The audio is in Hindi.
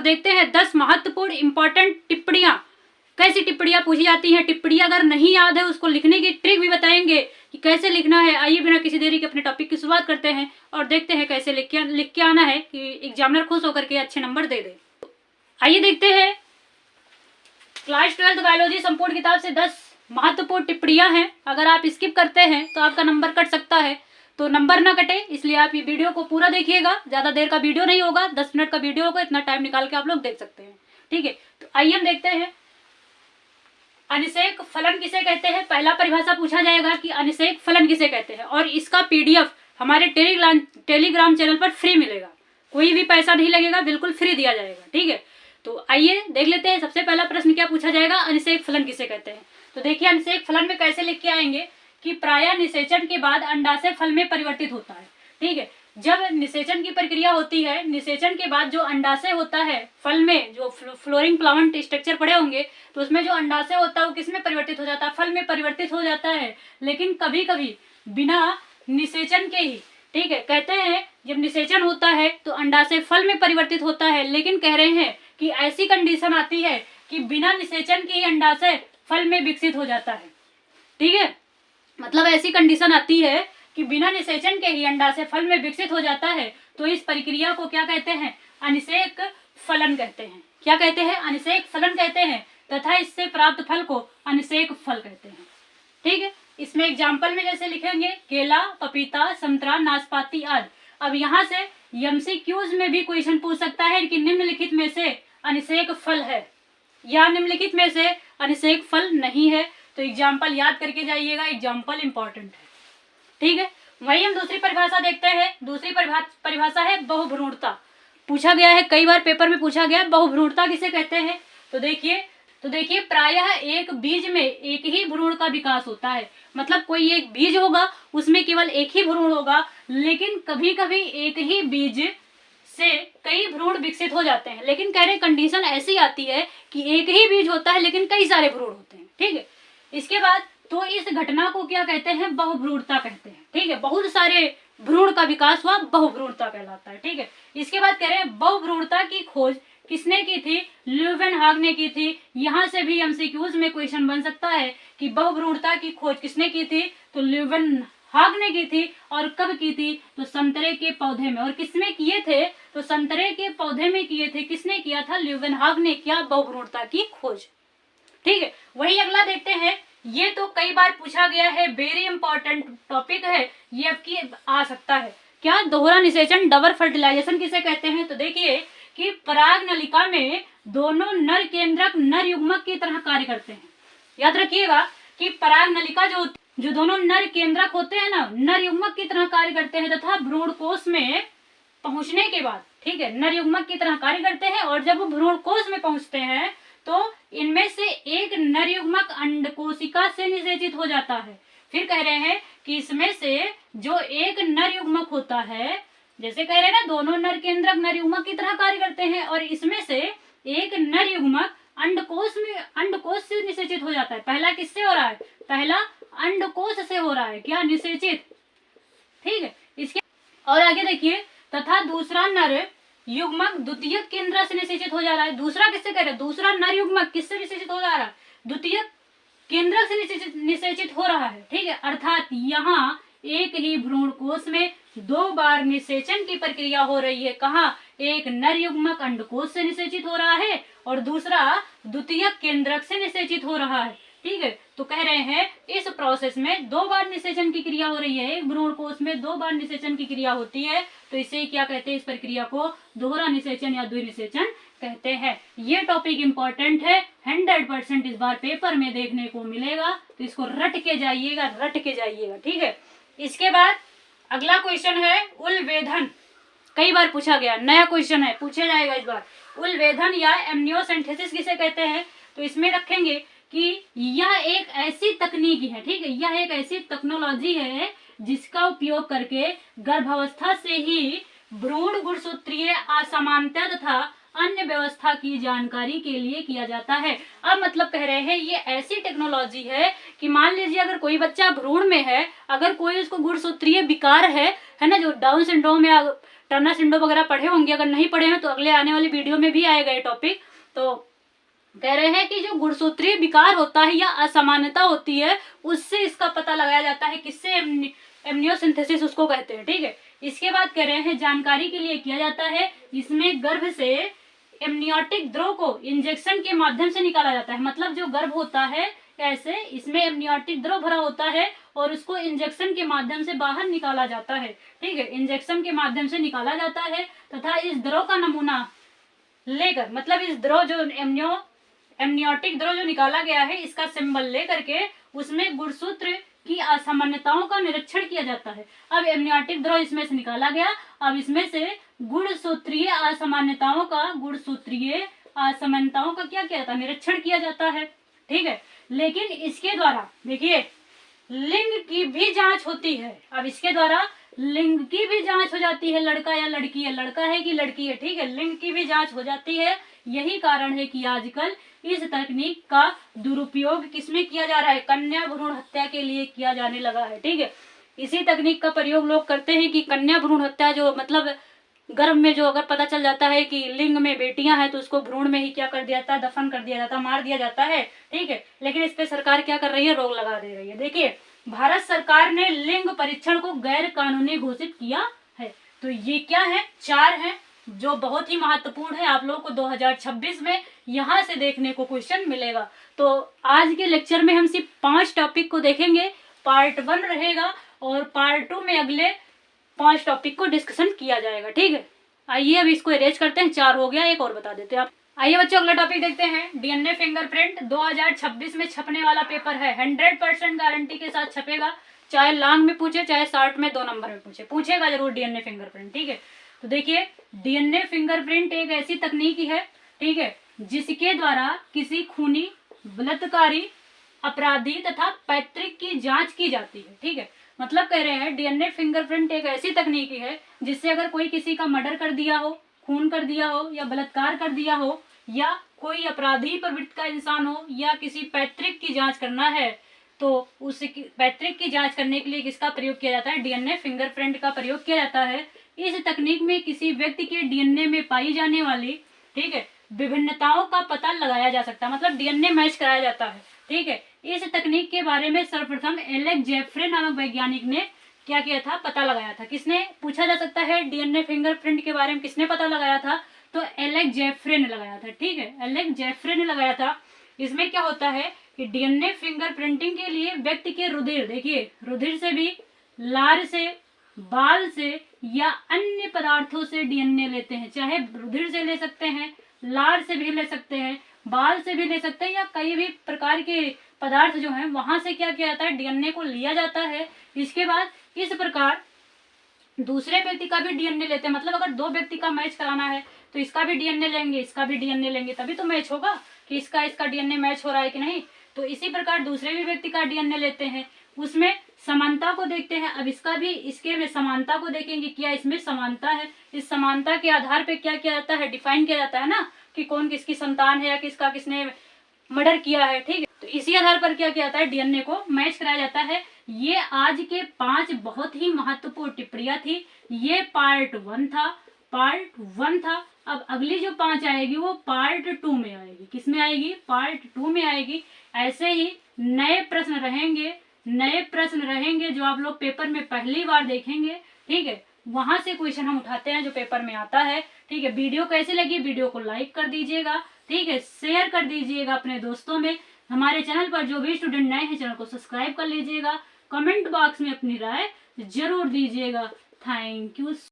और देखते हैं 10 महत्वपूर्ण इंपॉर्टेंट टिप्पणियां। कैसी टिप्पणियां पूछी जाती हैं, टिप्पणियां अगर नहीं याद है उसको लिखने की ट्रिक भी बताएंगे कि कैसे लिखना है। आइए बिना किसी देरी के अपने टॉपिक की शुरुआत करते हैं और देखते हैं कैसे लिख के आना है कि एग्जामिनर खुश होकर के अच्छे नंबर दे दे। आइए देखते हैं क्लास 12 बायोलॉजी संपूर्ण किताब से 10 महत्वपूर्ण टिप्पणियां हैं। अगर आप स्किप करते हैं तो आपका नंबर कट सकता है, तो नंबर ना कटे इसलिए आप ये वीडियो को पूरा देखिएगा। ज्यादा देर का वीडियो नहीं होगा, 10 मिनट का वीडियो होगा, इतना टाइम निकाल के आप लोग देख सकते हैं। ठीक है, तो आइए हम देखते हैं अनिषेक फलन किसे कहते हैं। पहला परिभाषा पूछा जाएगा कि अनिषेक फलन किसे कहते हैं और इसका पीडीएफ हमारे टेलीग्राम चैनल पर फ्री मिलेगा, कोई भी पैसा नहीं लगेगा, बिल्कुल फ्री दिया जाएगा। ठीक है, तो आइए देख लेते हैं। सबसे पहला प्रश्न क्या पूछा जाएगा, अनिषेक फलन किसे कहते हैं। तो देखिए अनिषेक फलन में कैसे लिख के आएंगे कि प्रायः निषेचन के बाद अंडाशय फल में परिवर्तित होता है। ठीक है, जब निषेचन की प्रक्रिया होती है, निषेचन के बाद जो अंडाशय होता है फल में, जो फ्लोरिंग प्लांट स्ट्रक्चर पढ़े होंगे, तो उसमें जो अंडाशय होता है वो किस में परिवर्तित हो जाता है, फल में परिवर्तित हो जाता है। लेकिन कभी कभी बिना निषेचन के ही, ठीक है, कहते हैं जब निषेचन होता है तो अंडाशय फल में परिवर्तित होता है, लेकिन कह रहे हैं कि ऐसी कंडीशन आती है कि बिना निषेचन के ही अंडाशय फल में विकसित हो जाता है। ठीक है, मतलब ऐसी कंडीशन आती है कि बिना निषेचन के ही अंडाशय फल में विकसित हो जाता है, तो इस प्रक्रिया को क्या कहते हैं, अनिषेक फलन कहते हैं। क्या कहते हैं, अनिषेक फलन कहते हैं, तथा इससे प्राप्त फल को अनिषेक फल कहते हैं। ठीक है, इसमें एग्जाम्पल में जैसे लिखेंगे केला, पपीता, संतरा, नाशपाती आदि। अब यहाँ से एमसीक्यूज में भी क्वेश्चन पूछ सकता है कि निम्नलिखित में से अनिषेक फल है या निम्नलिखित में से अनिषेक फल नहीं है, तो एग्जाम्पल याद करके जाइएगा, एग्जाम्पल इंपॉर्टेंट है। ठीक है, वही हम दूसरी परिभाषा देखते हैं। दूसरी परिभाषा है बहुभ्रूणता। पूछा गया है, कई बार पेपर में पूछा गया, बहुभ्रूणता किसे कहते हैं। तो देखिए प्रायः एक बीज में एक ही भ्रूण का विकास होता है, मतलब कोई एक बीज होगा उसमें केवल एक ही भ्रूण होगा, लेकिन कभी कभी एक ही बीज से कई भ्रूण विकसित हो जाते हैं। लेकिन कह रहे कंडीशन ऐसी आती है कि एक ही बीज होता है लेकिन कई सारे भ्रूण होते हैं। ठीक है, इसके बाद तो इस घटना को क्या कहते हैं, बहुभ्रूणता कहते हैं। ठीक है, बहुत सारे भ्रूण का विकास हुआ, बहुभ्रूणता कहलाता है। ठीक है, इसके बाद कह रहे हैं बहुभ्रूणता की खोज किसने की थी, ल्यूवेनहाग ने की थी। यहाँ से भी एमसीक्यूज में क्वेश्चन बन सकता है कि बहुभ्रूणता की खोज किसने की थी, तो ल्यूवेनहाग ने की थी। और कब की थी, तो संतरे के पौधे में। और किसमें किए थे, तो संतरे के पौधे में किए थे। किसने किया था, ल्यूवेनहाग ने किया बहुभ्रूणता की खोज। ठीक है, वही अगला देखते हैं। ये तो कई बार पूछा गया है, वेरी इंपॉर्टेंट टॉपिक है, ये आपकी आ सकता है। क्या, दोहरा निषेचन, डबल फर्टिलाइजेशन किसे कहते हैं। तो देखिए कि पराग नलिका में दोनों नर केंद्रक नर युग्मक की तरह कार्य करते हैं। याद रखिएगा कि पराग नलिका जो दोनों नर केंद्रक होते हैं ना, नर युग्मक की तरह कार्य करते हैं, तथा भ्रूणकोश में पहुंचने के बाद, ठीक है, नर युग्मक की तरह कार्य करते हैं। और जब वो भ्रूणकोश में पहुंचते हैं तो इनमें से एक नर युग्मक अंडकोशिका से निषेचित हो जाता है। फिर कह रहे हैं कि इसमें से जो एक नर युग्मक होता है, जैसे कह रहे हैं ना, दोनों नर केंद्रक नर युग्मक की तरह कार्य करते हैं, और इसमें से एक नर युग्मक अंडकोश से निषेचित हो जाता है। पहला किससे हो रहा है, पहला अंडकोश से हो रहा है, क्या, निषेचित। ठीक है, इसके और आगे देखिए, तथा दूसरा नर युग्मक द्वितीयक केंद्र से निषेचित हो जा रहा है। दूसरा किससे कह रहे हैं, दूसरा नर युग्मक किससे निषेचित हो जा रहा है, द्वितीयक केंद्र से निषेचित हो रहा है। ठीक है, अर्थात यहाँ एक ही भ्रूणकोश में 2 बार निषेचन की प्रक्रिया हो रही है। कहाँ, एक नर युग्मक अंडकोश से निषेचित हो रहा है और दूसरा द्वितीयक केंद्रक से निषेचित हो रहा है। ठीक है, तो कह रहे हैं इस प्रोसेस में 2 बार निषेचन की क्रिया हो रही है। एक भ्रूणकोश में 2 बार निषेचन की क्रिया होती है, तो इसे क्या कहते हैं, इस प्रक्रिया को दोहरा निषेचन या द्विनिषेचन कहते हैं। ये टॉपिक इंपॉर्टेंट है, 100% इस बार पेपर में देखने को मिलेगा, तो इसको रट के जाइएगा। ठीक है, इसके बाद अगला क्वेश्चन है उलवेधन। कई बार पूछा गया, नया क्वेश्चन है, पूछा जाएगा इस बार। उलवेधन या एमनियोसेंथेसिस किसे कहते हैं, तो इसमें रखेंगे कि यह एक ऐसी तकनीक है, ठीक है, यह एक ऐसी टेक्नोलॉजी है जिसका उपयोग करके गर्भावस्था से ही भ्रूण गुणसूत्रीय असमानता तथा अन्य व्यवस्था की जानकारी के लिए किया जाता है। अब मतलब कह रहे हैं ये ऐसी टेक्नोलॉजी है कि मान लीजिए अगर कोई बच्चा भ्रूण में है, अगर कोई उसको गुणसूत्रीय विकार है ना, जो डाउन सिंड्रोम या टर्नर सिंड्रोम वगैरह पढ़े होंगे, अगर नहीं पढ़े हैं तो अगले आने वाली वीडियो में भी आएगा ये टॉपिक। तो कह रहे हैं कि जो गुणसूत्रीय विकार होता है या असमानता होती है, उससे इसका पता लगाया जाता है। किससे? एमनियोसिंथेसिस उसको कहते हैं, ठीक है। इसके बाद कह रहे हैं जानकारी के लिए किया जाता है, इसमें गर्भ से एमनियोटिक द्रव को इंजेक्शन के माध्यम से निकाला जाता है। मतलब जो गर्भ होता है कैसे, इसमें एमनियोटिक द्रव भरा होता है और उसको इंजेक्शन के माध्यम से बाहर निकाला जाता है, ठीक है। इंजेक्शन के माध्यम से निकाला जाता है तथा इस द्रव का नमूना लेकर, मतलब इस द्रव जो एमनियोटिक द्रव जो निकाला गया है, इसका सिंबल लेकर के उसमें गुणसूत्र की असामान्यताओं का निरीक्षण किया जाता है। अब एमनियोटिक द्रव इसमें से निकाला गया, अब इसमें से गुणसूत्रीय असामान्यताओं का क्या किया जाता है? निरीक्षण किया जाता है, ठीक है। लेकिन इसके द्वारा देखिए लिंग की भी जांच होती है। अब इसके द्वारा लिंग की भी जांच हो जाती है, लड़का या लड़की है, लड़का है कि लड़की है, ठीक है। लिंग की भी जांच हो जाती है। यही कारण है कि आजकल इस तकनीक का दुरुपयोग किसमें किया जा रहा है? कन्या भ्रूण हत्या के लिए किया जाने लगा है, ठीक है। इसी तकनीक का प्रयोग लोग करते हैं कि कन्या भ्रूण हत्या, जो मतलब गर्भ में जो अगर पता चल जाता है कि लिंग में बेटियां हैं तो उसको भ्रूण में ही क्या कर दिया जाता है? दफन कर दिया जाता है, मार दिया जाता है, ठीक है। लेकिन इस पे सरकार क्या कर रही है? रोक लगा दे रही है। देखिए भारत सरकार ने लिंग परीक्षण को गैर कानूनी घोषित किया है। तो ये क्या है? 4 है जो बहुत ही महत्वपूर्ण है। आप लोगों को 2026 में यहाँ से देखने को क्वेश्चन मिलेगा। तो आज के लेक्चर में हम सिर्फ 5 टॉपिक को देखेंगे। पार्ट 1 रहेगा और पार्ट 2 में अगले 5 टॉपिक को डिस्कशन किया जाएगा, ठीक है। आइए अब इसको इरेज करते हैं, 4 हो गया, एक और बता देते हैं आप। आइए बच्चों अगला टॉपिक देखते हैं। डीएनए फिंगरप्रिंट 2026 में छपने वाला पेपर है। 100% गारंटी के साथ छपेगा, चाहे लॉन्ग में पूछे चाहे शॉर्ट में 2 नंबर में पूछेगा जरूर डीएनए फिंगरप्रिंट, ठीक है। तो देखिए डीएनए फिंगरप्रिंट एक ऐसी तकनीक है, ठीक है, जिसके द्वारा किसी खूनी, बलात्कारी, अपराधी तथा पैतृक की जांच की जाती है, ठीक है। मतलब कह रहे हैं डीएनए फिंगरप्रिंट एक ऐसी तकनीक है जिससे अगर कोई किसी का मर्डर कर दिया हो, खून कर दिया हो या बलात्कार कर दिया हो या कोई अपराधी प्रवृत्ति का इंसान हो या किसी पैतृक की जांच करना है, तो उस पैतृक की जांच करने के लिए किसका प्रयोग किया जाता है? डीएनए फिंगरप्रिंट का प्रयोग किया जाता है। इस तकनीक में किसी व्यक्ति के डीएनए में पाई जाने वाली, ठीक है, विभिन्नताओं का पता लगाया जा सकता है। मतलब डीएनए मैच कराया जाता है, ठीक है। इस तकनीक के बारे में सर्वप्रथम एलेक्स जेफ्रे नामक वैज्ञानिक ने क्या किया था? पता लगाया था। किसने? पूछा जा सकता है डीएनए फिंगरप्रिंट के बारे में किसने पता लगाया था? तो एलेक्स जेफ्रे ने लगाया था, ठीक है। एलेक्स जेफ्रे ने लगाया था। इसमें क्या होता है कि डीएनए फिंगरप्रिंटिंग के लिए व्यक्ति के रुधिर, देखिए रुधिर से भी, लार से, बाल से या अन्य पदार्थों से डीएनए लेते हैं। चाहे रुधिर से ले सकते हैं, लार से भी ले सकते हैं, बाल से भी ले सकते हैं, या कई भी प्रकार के पदार्थ जो हैं वहां से क्या किया जाता है? डीएनए को लिया जाता है। इसके बाद इस प्रकार दूसरे व्यक्ति का भी डीएनए लेते हैं। मतलब अगर 2 व्यक्ति का मैच कराना है तो इसका भी डीएनए लेंगे, इसका भी डीएनए लेंगे, तभी तो मैच होगा कि इसका डीएनए मैच हो रहा है कि नहीं। तो इसी प्रकार दूसरे भी व्यक्ति का डीएनए लेते हैं, उसमें समानता को देखते हैं। अब इसका भी, इसके में समानता को देखेंगे, क्या इसमें समानता है। इस समानता के आधार पे क्या किया जाता है? डिफाइन किया जाता है ना कि कौन किसकी संतान है या किसने मर्डर किया है, ठीक है। तो इसी आधार पर क्या किया जाता है? डीएनए को मैच कराया जाता है। ये आज के 5 बहुत ही महत्वपूर्ण टिप्पणियां थी। ये पार्ट 1 था। अब अगली जो 5 आएगी वो पार्ट 2 में आएगी। किस में आएगी? पार्ट 2 में आएगी। ऐसे ही नए प्रश्न रहेंगे जो आप लोग पेपर में पहली बार देखेंगे, ठीक है। वहां से क्वेश्चन हम उठाते हैं जो पेपर में आता है, ठीक है। वीडियो कैसी लगी? वीडियो को लाइक कर दीजिएगा, ठीक है, शेयर कर दीजिएगा अपने दोस्तों में। हमारे चैनल पर जो भी स्टूडेंट नए हैं चैनल को सब्सक्राइब कर लीजिएगा। कमेंट बॉक्स में अपनी राय जरूर दीजिएगा। Thank you.